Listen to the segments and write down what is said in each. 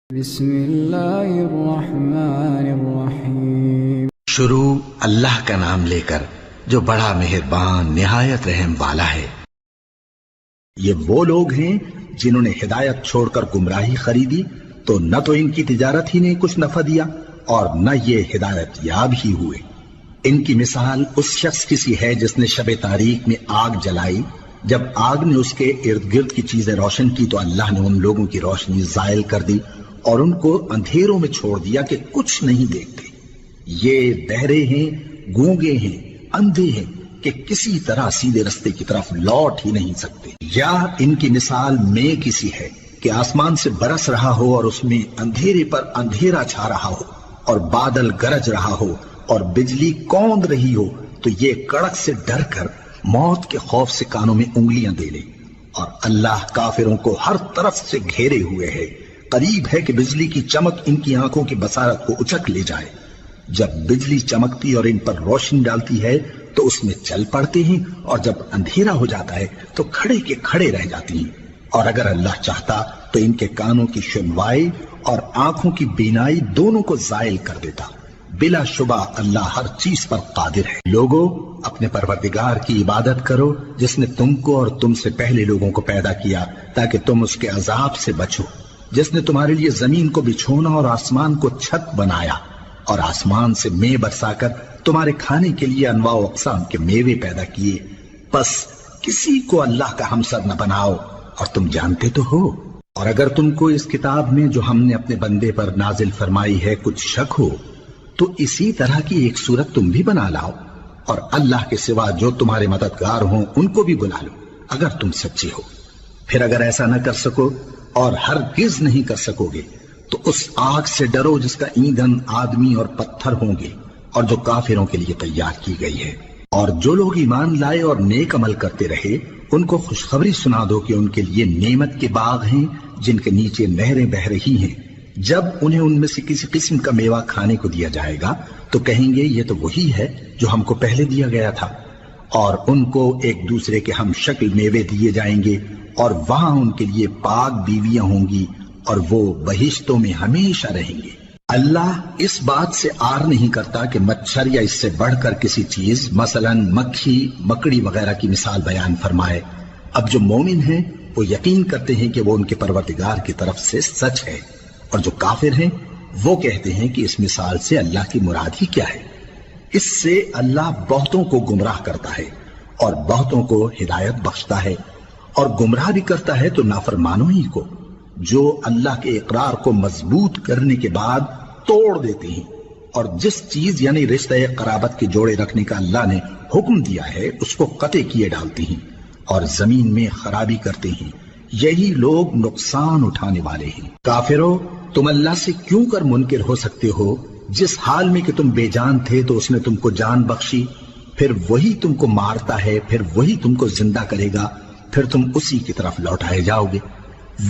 بسم اللہ الرحمن الرحیم۔ شروع اللہ کا نام لے کر جو بڑا مہربان نہایت رحم والا ہے۔ یہ وہ لوگ ہیں جنہوں نے ہدایت چھوڑ کر گمراہی خریدی تو نہ تو ان کی تجارت ہی نے کچھ نفع دیا اور نہ یہ ہدایت یاب ہی ہوئے۔ ان کی مثال اس شخص کی سی ہے جس نے شب تاریک میں آگ جلائی، جب آگ نے اس کے ارد گرد کی چیزیں روشن کی تو اللہ نے ان لوگوں کی روشنی زائل کر دی اور ان کو اندھیروں میں چھوڑ دیا کہ کچھ نہیں دیکھتے۔ یہ بہرے ہیں، گونگے ہیں، اندھے ہیں کہ کسی طرح سیدھے رستے کی طرف لوٹ ہی نہیں سکتے۔ یا ان کی مثال میں کسی ہے کہ آسمان سے برس رہا ہو اور اس میں اندھیرے پر اندھیرا چھا رہا ہو اور بادل گرج رہا ہو اور بجلی کوند رہی ہو تو یہ کڑک سے ڈر کر موت کے خوف سے کانوں میں انگلیاں دے لے۔ اور اللہ کافروں کو ہر طرف سے گھیرے ہوئے ہے، قریب ہے کہ بجلی کی چمک ان کی آنکھوں کی بصارت کو اچک لے جائے۔ جب بجلی چمکتی اور ان پر روشنی ڈالتی ہے تو اس میں چل پڑتے ہیں اور جب اندھیرا ہو جاتا ہے تو کھڑے کے کھڑے رہ جاتی ہیں۔ اور اگر اللہ چاہتا تو ان کے کانوں کی سنوائی اور آنکھوں کی بینائی دونوں کو زائل کر دیتا۔ بلا شبہ اللہ ہر چیز پر قادر ہے۔ لوگو اپنے پروردگار کی عبادت کرو جس نے تم کو اور تم سے پہلے لوگوں کو پیدا کیا تاکہ تم اس کے عذاب سے بچو، جس نے تمہارے لیے زمین کو بچھونا اور آسمان کو چھت بنایا اور آسمان سے مے برسا کر تمہارے کھانے کے لیے انواع و اقسام کے میوے پیدا کیے۔ پس کسی کو اللہ کا ہمسر نہ بناؤ اور تم جانتے تو ہو۔ اور اگر تم کو اس کتاب میں جو ہم نے اپنے بندے پر نازل فرمائی ہے کچھ شک ہو تو اسی طرح کی ایک صورت تم بھی بنا لاؤ اور اللہ کے سوا جو تمہارے مددگار ہوں ان کو بھی بلا لو اگر تم سچے ہو۔ پھر اگر ایسا نہ کر سکو اور ہرگز نہیں کر سکو گے تو اس آگ سے ڈرو جس کا ایندھن آدمی اور پتھر ہوں گے اور جو کافروں کے لیے تیار کی گئی ہے۔ اور جو لوگ ایمان لائے اور نیک عمل کرتے رہے ان کو خوشخبری سنا دو کہ ان کے لیے نعمت کے باغ ہیں جن کے نیچے نہریں بہہ رہی ہیں۔ جب انہیں ان میں سے کسی قسم کا میوہ کھانے کو دیا جائے گا تو کہیں گے یہ تو وہی ہے جو ہم کو پہلے دیا گیا تھا، اور ان کو ایک دوسرے کے ہم شکل میوے دیے جائیں گے اور وہاں ان کے لیے پاک بیویاں ہوں گی اور وہ بہشتوں میں ہمیشہ رہیں گے۔ اللہ اس بات سے آر نہیں کرتا کہ مچھر یا اس سے بڑھ کر کسی چیز مثلا مکھی، مکڑی وغیرہ کی مثال بیان فرمائے۔ اب جو مومن ہیں وہ یقین کرتے ہیں کہ وہ ان کے پروردگار کی طرف سے سچ ہے، اور جو کافر ہیں وہ کہتے ہیں کہ اس مثال سے اللہ کی مراد ہی کیا ہے۔ اس سے اللہ بہتوں کو گمراہ کرتا ہے اور بہتوں کو ہدایت بخشتا ہے، اور گمراہ بھی کرتا ہے تو نافرمانوں ہی کو، جو اللہ کے اقرار کو مضبوط کرنے کے بعد توڑ دیتے ہیں اور جس چیز یعنی رشتہ قرابت کے جوڑے رکھنے کا اللہ نے حکم دیا ہے اس کو قطع کیے ڈالتے ہیں اور زمین میں خرابی کرتے ہیں۔ یہی لوگ نقصان اٹھانے والے ہیں۔ کافرو، تم اللہ سے کیوں کر منکر ہو سکتے ہو؟ جس حال میں کہ تم بے جان تھے تو اس نے تم کو جان بخشی، پھر وہی تم کو مارتا ہے، پھر وہی تم کو زندہ کرے گا، پھر تم اسی کی طرف لوٹائے جاؤ گے۔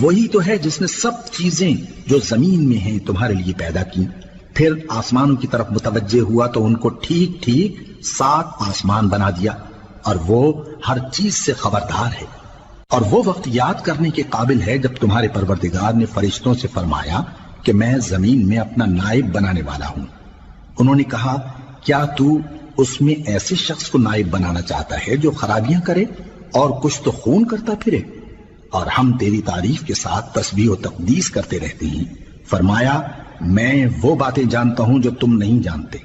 وہی تو ہے جس نے سب چیزیں جو زمین میں ہیں تمہارے لیے پیدا کی، پھر آسمانوں کی طرف متوجہ ہوا تو ان کو ٹھیک ٹھیک 7 آسمان بنا دیا، اور وہ ہر چیز سے خبردار ہے۔ اور وہ وقت یاد کرنے کے قابل ہے جب تمہارے پروردگار نے فرشتوں سے فرمایا کہ میں زمین میں اپنا نائب بنانے والا ہوں۔ انہوں نے کہا کیا تو اس میں ایسے شخص کو نائب بنانا چاہتا ہے جو خرابیاں کرے اور کچھ تو خون کرتا پھرے؟ اور ہم تیری تعریف کے ساتھ تسبیح و تقدیس کرتے رہتے ہیں۔ فرمایا میں وہ باتیں جانتا ہوں جو تم نہیں جانتے۔